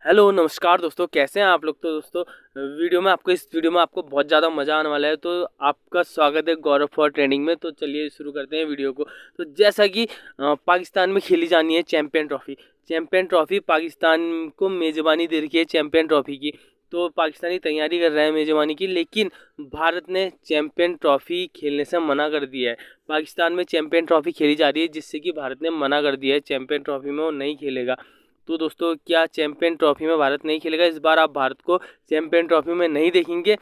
Hello नमस्कार दोस्तों, कैसे हैं आप लोग। तो दोस्तों इस वीडियो में आपको बहुत ज़्यादा मज़ा आने वाला है। तो आपका स्वागत है गौरव फॉर ट्रेनिंग में। तो चलिए शुरू करते हैं वीडियो को। तो जैसा कि पाकिस्तान में खेली जानी है चैम्पियन ट्रॉफी पाकिस्तान को मेज़बानी दे रखी है चैम्पियन ट्रॉफी की। तो पाकिस्तानी तैयारी कर रहे हैं मेज़बानी की, लेकिन भारत ने चैम्पियन ट्रॉफी खेलने से मना कर दिया है। पाकिस्तान में चैम्पियन ट्रॉफी खेली जा रही है, जिससे कि भारत ने मना कर दिया है चैम्पियन ट्रॉफी में वो नहीं खेलेगा। तो दोस्तों, क्या चैम्पियन ट्रॉफी में भारत नहीं खेलेगा? इस बार आप भारत को चैम्पियन ट्रॉफी में नहीं देखेंगे।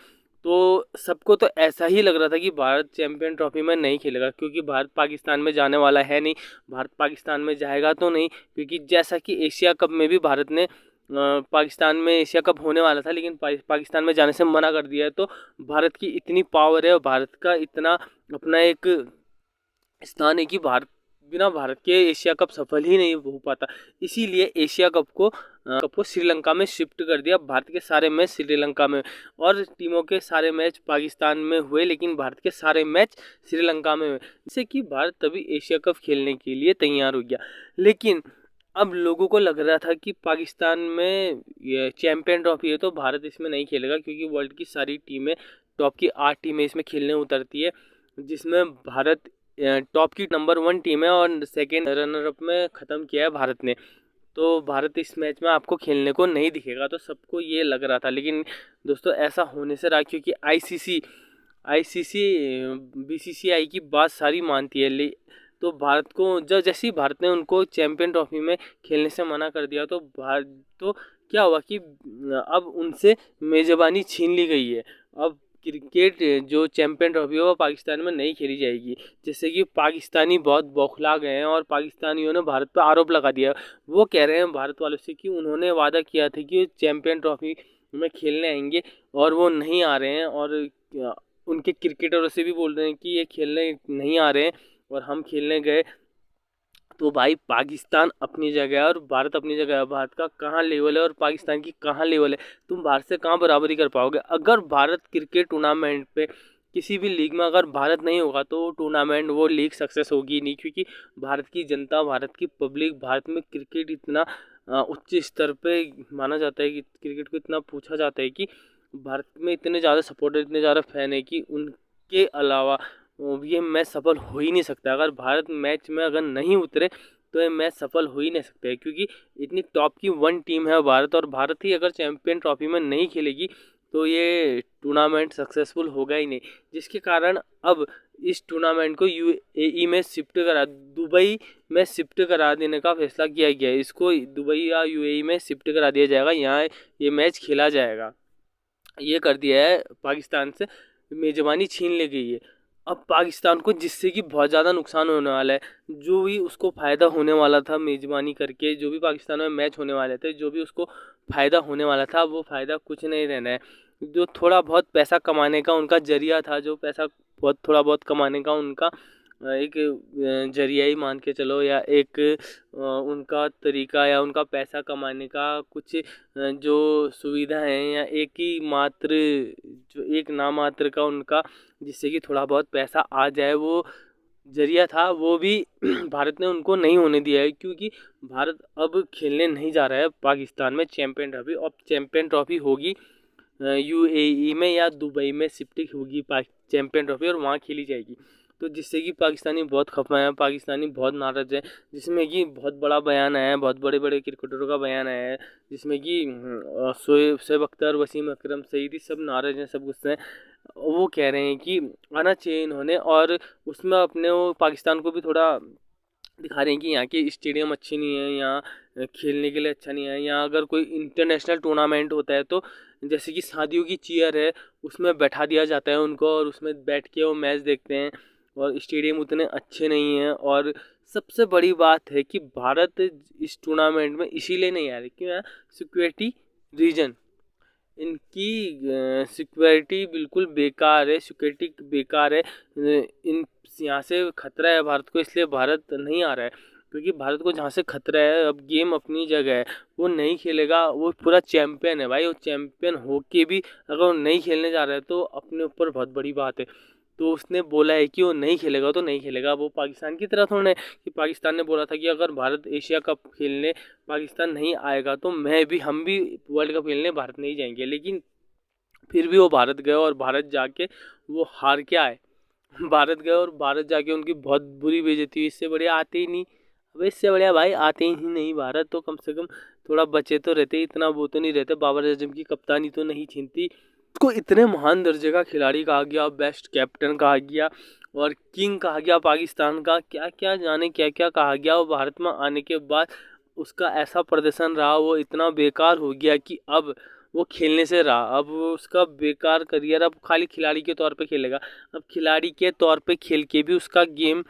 तो सबको तो ऐसा ही लग रहा था कि भारत चैम्पियन ट्रॉफी में नहीं खेलेगा, क्योंकि भारत पाकिस्तान में जाने वाला है नहीं। भारत पाकिस्तान में जाएगा तो नहीं, क्योंकि जैसा कि एशिया कप में भी भारत ने पाकिस्तान में एशिया कप होने वाला था, लेकिन पाकिस्तान में जाने से मना कर दिया है। तो भारत की इतनी पावर है और भारत का इतना अपना एक स्थान है कि बिना भारत के एशिया कप सफल ही नहीं हो पाता। इसीलिए एशिया कप को श्रीलंका में शिफ्ट कर दिया। भारत के सारे मैच श्रीलंका में और टीमों के सारे मैच पाकिस्तान में हुए, लेकिन भारत के सारे मैच श्रीलंका में हुए, जिससे कि भारत तभी एशिया कप खेलने के लिए तैयार हो गया। लेकिन अब लोगों को लग रहा था कि पाकिस्तान में ये चैम्पियन ट्रॉफी है तो भारत इसमें नहीं खेलेगा, क्योंकि वर्ल्ड की सारी टीमें, टॉप की 8 टीमें इसमें खेलने उतरती है, जिसमें भारत टॉप की नंबर 1 टीम है और सेकेंड रनर अप में ख़त्म किया है भारत ने। तो भारत इस मैच में आपको खेलने को नहीं दिखेगा, तो सबको ये लग रहा था। लेकिन दोस्तों, ऐसा होने से रहा, क्योंकि आईसीसी बीसीसीआई की बात सारी मानती है। तो भारत को जैसे ही भारत ने उनको चैम्पियन ट्रॉफी में खेलने से मना कर दिया, तो क्या हुआ कि अब उनसे मेज़बानी छीन ली गई है। अब क्रिकेट जो चैम्पियन ट्रॉफी है वो पाकिस्तान में नहीं खेली जाएगी, जिससे कि पाकिस्तानी बहुत बौखला गए हैं और पाकिस्तानियों ने भारत पर आरोप लगा दिया। वो कह रहे हैं भारत वालों से कि उन्होंने वादा किया था कि चैम्पियन ट्रॉफी में खेलने आएंगे और वो नहीं आ रहे हैं, और उनके क्रिकेटरों से भी बोल रहे हैं कि ये खेलने नहीं आ रहे हैं और हम खेलने गए। तो भाई, पाकिस्तान अपनी जगह है और भारत अपनी जगह है। भारत का कहाँ लेवल है और पाकिस्तान की कहाँ लेवल है? तुम भारत से कहाँ बराबरी कर पाओगे? अगर भारत क्रिकेट टूर्नामेंट पे किसी भी लीग में अगर भारत नहीं होगा तो वो लीग सक्सेस होगी नहीं, क्योंकि भारत की जनता, भारत की पब्लिक, भारत में क्रिकेट इतना उच्च स्तर पे माना जाता है कि क्रिकेट को इतना पूछा जाता है कि भारत में इतने ज़्यादा सपोर्टर, इतने ज़्यादा फैन है कि उनके अलावा ये मैच सफल हो ही नहीं सकता। अगर भारत मैच में अगर नहीं उतरे तो ये मैच सफल हो ही नहीं सकता है, क्योंकि इतनी टॉप की 1 टीम है भारत, और भारत ही अगर चैम्पियन ट्रॉफी में नहीं खेलेगी तो ये टूर्नामेंट सक्सेसफुल होगा ही नहीं। जिसके कारण अब इस टूर्नामेंट को यूएई में दुबई में शिफ्ट करा देने का फैसला किया गया है। इसको दुबई या यूएई में शिफ्ट करा दिया जाएगा, यहाँ ये मैच खेला जाएगा। ये कर दिया है, पाकिस्तान से मेज़बानी छीन ली गई है। अब पाकिस्तान को जिससे कि बहुत ज़्यादा नुकसान होने वाला है। जो भी उसको फ़ायदा होने वाला था मेज़बानी करके, जो भी पाकिस्तान में मैच होने वाले थे, जो भी उसको फ़ायदा होने वाला था, वो फ़ायदा कुछ नहीं रहना है। जो थोड़ा बहुत पैसा कमाने का उनका ज़रिया था, जो पैसा थोड़ा बहुत कमाने का उनका एक ज़रिया ही मान के चलो, या एक उनका तरीका, या उनका पैसा कमाने का कुछ जो सुविधा है, या एक नामात्र का उनका, जिससे कि थोड़ा बहुत पैसा आ जाए, वो ज़रिया था, वो भी भारत ने उनको नहीं होने दिया है। क्योंकि भारत अब खेलने नहीं जा रहा है पाकिस्तान में चैम्पियन ट्रॉफी। अब चैम्पियन ट्रॉफी होगी यूएई में या दुबई में शिफ्ट होगी चैम्पियन ट्रॉफी, और वहाँ खेली जाएगी। तो जिससे कि पाकिस्तानी बहुत खफा है, पाकिस्तानी बहुत नाराज़ है, जिसमें कि बहुत बड़ा बयान आया है, बहुत बड़े बड़े क्रिकेटरों का बयान आया है, जिसमें कि शोएब अख्तर, वसीम अकरम, सईदी सब नाराज़ हैं, सब गुस्से हैं। वो कह रहे हैं कि आना चाहिए इन्होंने, और उसमें अपने वो पाकिस्तान को भी थोड़ा दिखा रहे हैं कि यहाँ की स्टेडियम अच्छी नहीं है, यहाँ खेलने के लिए अच्छा नहीं है। यहाँ अगर कोई इंटरनेशनल टूर्नामेंट होता है तो जैसे कि शादियों की चेयर है, उसमें बैठा दिया जाता है उनको, और उसमें बैठ के वो मैच देखते हैं, और स्टेडियम उतने अच्छे नहीं हैं। और सबसे बड़ी बात है कि भारत इस टूर्नामेंट में इसीलिए नहीं आ रही क्यों? सिक्योरिटी रीजन, इनकी सिक्योरिटी बिल्कुल बेकार है, सिक्योरिटी बेकार है। इन यहाँ से खतरा है भारत को, इसलिए भारत नहीं आ रहा है। क्योंकि भारत को जहाँ से खतरा है, अब गेम अपनी जगह है, वो नहीं खेलेगा। वो पूरा चैम्पियन है भाई, वो चैम्पियन होके भी अगर वो नहीं खेलने जा रहा है तो अपने ऊपर बहुत बड़ी बात है। तो उसने बोला है कि वो नहीं खेलेगा तो नहीं खेलेगा। वो पाकिस्तान की तरह थोड़ा है कि पाकिस्तान ने बोला था कि अगर भारत एशिया कप खेलने पाकिस्तान नहीं आएगा तो हम भी वर्ल्ड कप खेलने भारत नहीं जाएंगे। लेकिन फिर भी वो भारत गए और भारत जाके वो हार के आए। भारत गए और भारत जाके उनकी बहुत बुरी बेइज्जती हुई। इससे बढ़िया आते ही नहीं। अब इससे बढ़िया भाई आते ही नहीं भारत, तो कम से कम थोड़ा बचे तो रहते, इतना वो तो नहीं रहते। बाबर आजम की कप्तानी तो नहीं छीनती। उसको इतने महान दर्जे का खिलाड़ी कहा गया, बेस्ट कैप्टन कहा गया और किंग कहा गया पाकिस्तान का, क्या क्या जाने क्या क्या कहा गया। और भारत में आने के बाद उसका ऐसा प्रदर्शन रहा, वो इतना बेकार हो गया कि अब वो खेलने से रहा। अब उसका बेकार करियर, अब खाली खिलाड़ी के तौर पे खेलेगा। अब खिलाड़ी के तौर पे खेल के भी उसका गेम,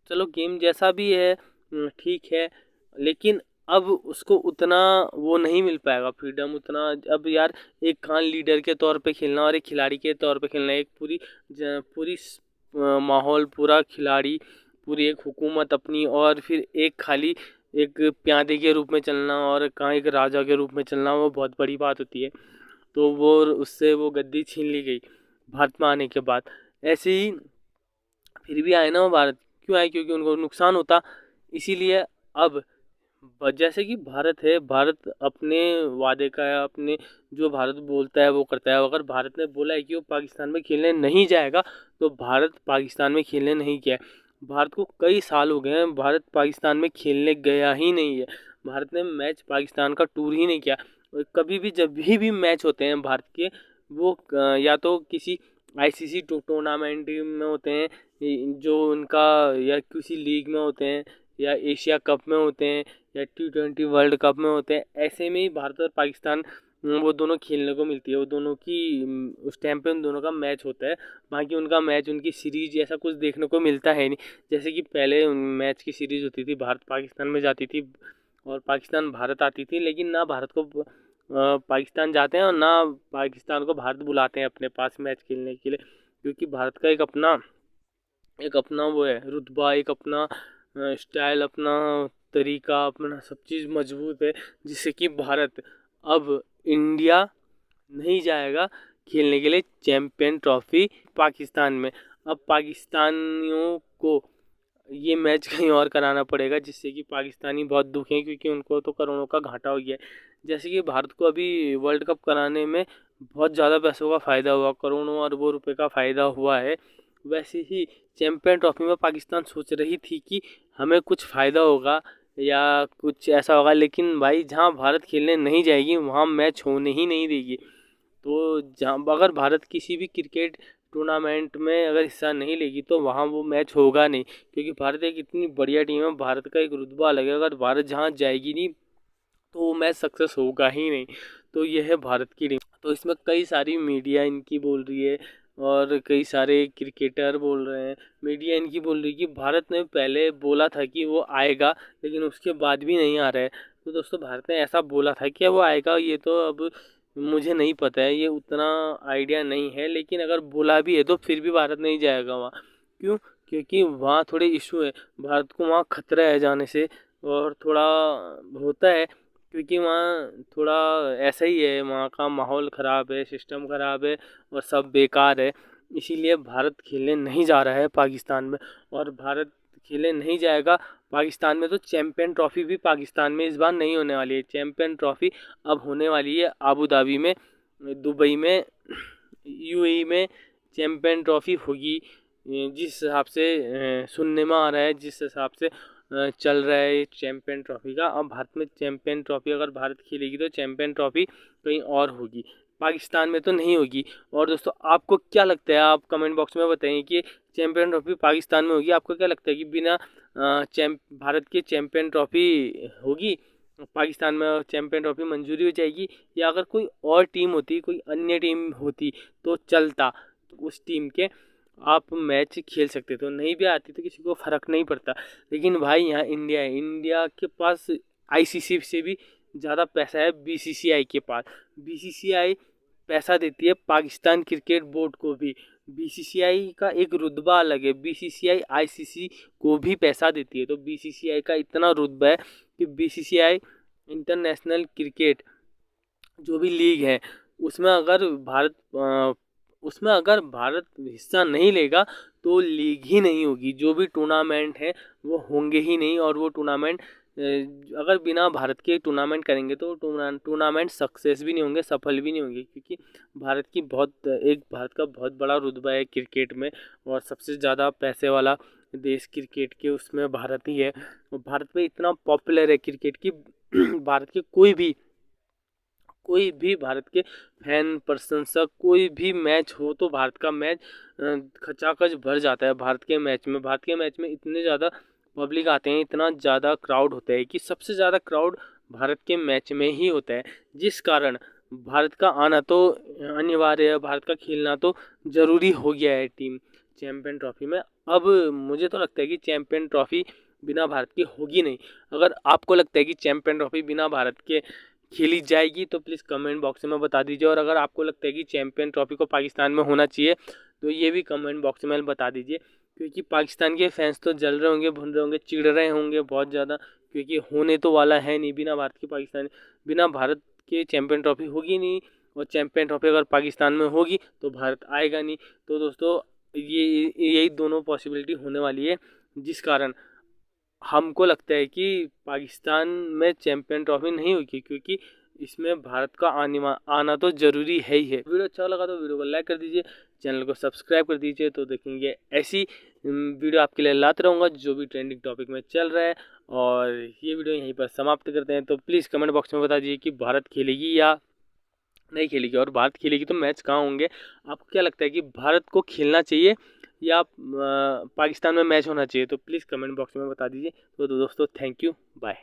चलो गेम जैसा भी है ठीक है, लेकिन अब उसको उतना वो नहीं मिल पाएगा फ्रीडम उतना। अब यार एक खान लीडर के तौर पे खेलना और एक खिलाड़ी के तौर पे खेलना, एक पूरी माहौल, पूरा खिलाड़ी, पूरी एक हुकूमत अपनी, और फिर एक खाली एक प्यादे के रूप में चलना और कहाँ एक राजा के रूप में चलना, वो बहुत बड़ी बात होती है। तो वो उससे वो गद्दी छीन ली गई भारत में आने के बाद। ऐसे ही फिर भी आए ना वो भारत, क्यों आए? क्योंकि उनको नुकसान होता। इसीलिए अब जैसे कि भारत है, भारत अपने वादे का है, अपने जो भारत बोलता है वो करता है। अगर भारत ने बोला है कि वो पाकिस्तान में खेलने नहीं जाएगा तो भारत पाकिस्तान में खेलने नहीं गया। भारत को कई साल हो गए हैं भारत पाकिस्तान में खेलने गया ही नहीं है। भारत ने मैच पाकिस्तान का टूर ही नहीं किया। कभी भी जब भी मैच होते हैं भारत के, वो या तो किसी आईसीसी टूर्नामेंट में होते हैं जो उनका, या किसी लीग में होते हैं, या एशिया कप में होते हैं, या T20 वर्ल्ड कप में होते हैं। ऐसे में ही भारत और पाकिस्तान वो दोनों खेलने को मिलती है। वो दोनों की उस टाइम पे उन दोनों का मैच होता है। बाकी उनका मैच, उनकी सीरीज ऐसा कुछ देखने को मिलता है नहीं। जैसे कि पहले मैच की सीरीज होती थी, भारत पाकिस्तान में जाती थी और पाकिस्तान भारत आती थी, लेकिन ना भारत को पाकिस्तान जाते हैं और ना पाकिस्तान को भारत बुलाते हैं अपने पास मैच खेलने के लिए। क्योंकि भारत का एक अपना वो है रुतबा, एक अपना स्टाइल, अपना तरीका, अपना सब चीज़ मजबूत है, जिससे कि भारत अब इंडिया नहीं जाएगा खेलने के लिए चैम्पियन ट्रॉफी पाकिस्तान में। अब पाकिस्तानियों को ये मैच कहीं और कराना पड़ेगा, जिससे कि पाकिस्तानी बहुत दुख हैं, क्योंकि उनको तो करोड़ों का घाटा हो गया है। जैसे कि भारत को अभी वर्ल्ड कप कराने में बहुत ज़्यादा पैसों का फ़ायदा हुआ, करोड़ों अरबों रुपए का फ़ायदा हुआ है। वैसे ही चैम्पियन ट्रॉफी में पाकिस्तान सोच रही थी कि हमें कुछ फ़ायदा होगा या कुछ ऐसा होगा, लेकिन भाई जहाँ भारत खेलने नहीं जाएगी वहाँ मैच होने ही नहीं देगी। तो जहाँ अगर भारत किसी भी क्रिकेट टूर्नामेंट में अगर हिस्सा नहीं लेगी तो वहाँ वो मैच होगा नहीं, क्योंकि भारत एक इतनी बढ़िया टीम है, भारत का एक रुतबा अलग है। अगर भारत जहाँ जाएगी नहीं तो वो मैच सक्सेस होगा ही नहीं। तो ये है भारत की टीम। तो इसमें कई सारी मीडिया इनकी बोल रही है और कई सारे क्रिकेटर बोल रहे हैं। मीडिया इनकी बोल रही है कि भारत ने पहले बोला था कि वो आएगा, लेकिन उसके बाद भी नहीं आ रहा है। तो दोस्तों, भारत ने ऐसा बोला था कि वो आएगा, ये तो अब मुझे नहीं पता है, ये उतना आइडिया नहीं है। लेकिन अगर बोला भी है तो फिर भी भारत नहीं जाएगा वहाँ। क्यों? क्योंकि वहाँ थोड़े इशू है, भारत को वहाँ खतरा है जाने से, और थोड़ा होता है क्योंकि वहाँ थोड़ा ऐसा ही है, वहाँ का माहौल ख़राब है, सिस्टम ख़राब है और सब बेकार है। इसीलिए भारत खेलने नहीं जा रहा है पाकिस्तान में। और भारत खेलने नहीं जाएगा पाकिस्तान में तो चैम्पियन ट्रॉफी भी पाकिस्तान में इस बार नहीं होने वाली है। चैम्पियन ट्रॉफी अब होने वाली है अबू धाबी में, दुबई में, यूएई में चैम्पियन ट्रॉफी होगी। जिस हिसाब से सुनने में आ रहा है, जिस हिसाब से चल रहा है चैम्पियन ट्रॉफी का, अब भारत में चैम्पियन ट्रॉफी अगर भारत खेलेगी तो चैम्पियन ट्रॉफी कहीं और होगी, पाकिस्तान में तो नहीं होगी। और दोस्तों, आपको क्या लगता है? आप कमेंट बॉक्स में बताइए कि चैम्पियन ट्रॉफी पाकिस्तान में होगी। आपको क्या लगता है कि बिना भारत के चैम्पियन ट्रॉफी होगी पाकिस्तान में, चैम्पियन ट्रॉफी मंजूरी हो जाएगी? या अगर कोई और टीम होती, कोई अन्य टीम होती तो चलता, तो उस टीम के आप मैच खेल सकते थे। नहीं भी आती तो किसी को फ़र्क नहीं पड़ता। लेकिन भाई यहाँ इंडिया है, इंडिया के पास आईसीसी से भी ज़्यादा पैसा है बीसीसीआई के पास। बीसीसीआई पैसा देती है पाकिस्तान क्रिकेट बोर्ड को भी। बीसीसीआई का एक रुतबा अलग है, बीसीसीआई आईसीसी को भी पैसा देती है। तो बीसीसीआई का इतना रुतबा है कि बीसीसीआई इंटरनेशनल क्रिकेट जो भी लीग है उसमें अगर भारत उसमें अगर भारत हिस्सा नहीं लेगा तो लीग ही नहीं होगी, जो भी टूर्नामेंट है वो होंगे ही नहीं। और वो टूर्नामेंट अगर बिना भारत के टूर्नामेंट करेंगे तो टूर्नामेंट सक्सेस भी नहीं होंगे, सफल भी नहीं होंगे, क्योंकि भारत का बहुत बड़ा रुतबा है क्रिकेट में, और सबसे ज़्यादा पैसे वाला देश क्रिकेट के उसमें भारत ही है। और भारत में इतना पॉपुलर है क्रिकेट की, भारत के कोई भी भारत के फैन प्रशंसक कोई भी मैच हो तो भारत का मैच खचाखच भर जाता है। भारत के मैच में इतने ज़्यादा पब्लिक आते हैं, इतना ज़्यादा क्राउड होता है कि सबसे ज़्यादा क्राउड भारत के मैच में ही होता है, जिस कारण भारत का आना तो अनिवार्य है, भारत का खेलना तो ज़रूरी हो गया है टीम चैम्पियन ट्रॉफी में। अब मुझे तो लगता है कि चैम्पियन ट्रॉफी बिना भारत के होगी नहीं। अगर आपको लगता है कि चैम्पियन ट्रॉफी बिना भारत के खेली जाएगी तो प्लीज़ कमेंट बॉक्स में बता दीजिए। और अगर आपको लगता है कि चैम्पियन ट्रॉफी को पाकिस्तान में होना चाहिए तो ये भी कमेंट बॉक्स में बता दीजिए, क्योंकि पाकिस्तान के फैंस तो जल रहे होंगे, भुन रहे होंगे, चिढ़ रहे होंगे बहुत ज़्यादा, क्योंकि होने तो वाला है नहीं बिना भारत के चैम्पियन ट्रॉफी होगी नहीं। और चैम्पियन ट्रॉफी अगर पाकिस्तान में होगी तो भारत आएगा नहीं। तो दोस्तों यही दोनों पॉसिबिलिटी होने वाली है, जिस कारण हमको लगता है कि पाकिस्तान में चैम्पियन ट्रॉफी नहीं होगी, क्योंकि इसमें भारत का आना तो ज़रूरी है ही है। वीडियो अच्छा लगा तो वीडियो को लाइक कर दीजिए, चैनल को सब्सक्राइब कर दीजिए, तो देखेंगे ऐसी वीडियो आपके लिए लाते रहूँगा जो भी ट्रेंडिंग टॉपिक में चल रहा है। और ये वीडियो यहीं पर समाप्त करते हैं। तो प्लीज़ कमेंट बॉक्स में बता दीजिए कि भारत खेलेगी या नहीं खेलेगी, और भारत खेलेगी तो मैच कहाँ होंगे। आपको क्या लगता है कि भारत को खेलना चाहिए या पाकिस्तान में मैच होना चाहिए? तो प्लीज़ कमेंट बॉक्स में बता दीजिए। तो दोस्तों थैंक यू, बाय।